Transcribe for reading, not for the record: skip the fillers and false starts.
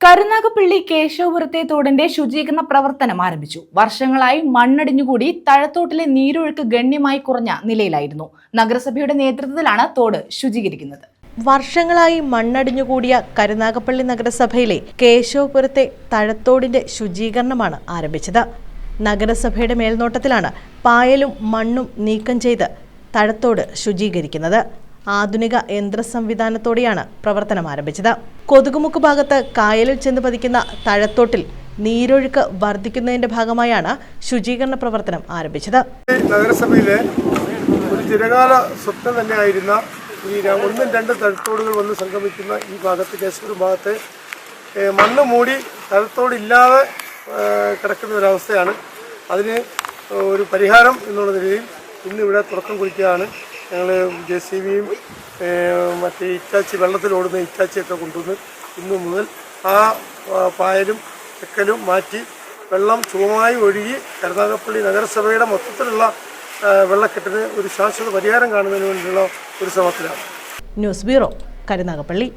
കരുനാഗപ്പള്ളി കേശവപുരത്തെ തോടിന്റെ ശുചീകരണ പ്രവർത്തനം ആരംഭിച്ചു. വർഷങ്ങളായി മണ്ണടിഞ്ഞുകൂടി തഴത്തോട്ടിലെ നീരൊഴുക്ക് ഗണ്യമായി കുറഞ്ഞ നിലയിലായിരുന്നു. നഗരസഭയുടെ നേതൃത്വത്തിലാണ് തോട് ശുചീകരിക്കുന്നത്. വർഷങ്ങളായി മണ്ണടിഞ്ഞുകൂടിയ കരുനാഗപ്പള്ളി നഗരസഭയിലെ കേശവപുരത്തെ തഴത്തോടിന്റെ ശുചീകരണമാണ് ആരംഭിച്ചത്. നഗരസഭയുടെ മേൽനോട്ടത്തിലാണ് പായലും മണ്ണും നീക്കം ചെയ്ത് തഴത്തോട് ശുചീകരിക്കുന്നത്. ആധുനിക യന്ത്ര സംവിധാനത്തോടെയാണ് പ്രവർത്തനം ആരംഭിച്ചത്. കൊതുകുമുക്ക് ഭാഗത്ത് കായലിൽ ചെന്ന് പതിക്കുന്ന തഴത്തോട്ടിൽ നീരൊഴുക്ക് വർദ്ധിക്കുന്നതിന്റെ ഭാഗമായാണ് ശുചീകരണ പ്രവർത്തനം ആരംഭിച്ചത്. നഗരസഭയിലെ ഒരു ചിരകാല സ്വപ്നം തന്നെയായിരുന്ന ഈ 1-2 തഴത്തോടുകൾ വന്ന് സംഗമിക്കുന്ന ഈ ഭാഗത്ത്, കേശവപുരം ഭാഗത്ത് മണ്ണ് മൂടി തഴത്തോടില്ലാതെ കിടക്കുന്ന ഒരവസ്ഥയാണ്. അതിന് ഒരു പരിഹാരം എന്നുള്ള നിലയിൽ ഇന്നിവിടെ തുടക്കം കുറിക്കുകയാണ്. ഞങ്ങൾ JCBയും മറ്റേ ഇറ്റാച്ചി, വെള്ളത്തിലോടുന്ന ഇറ്റാച്ചിയൊക്കെ കൊണ്ടുവന്ന് ഇന്നു മുതൽ ആ പായലും തെക്കലും മാറ്റി വെള്ളം സുഗമമായി ഒഴുകി കരുനാഗപ്പള്ളി നഗരസഭയുടെ മൊത്തത്തിലുള്ള വെള്ളക്കെട്ടിന് ഒരു ശാശ്വത പരിഹാരം കാണുന്നതിന് വേണ്ടിയുള്ള ഒരു ശ്രമത്തിലാണ്. News bureau, Karunagappally.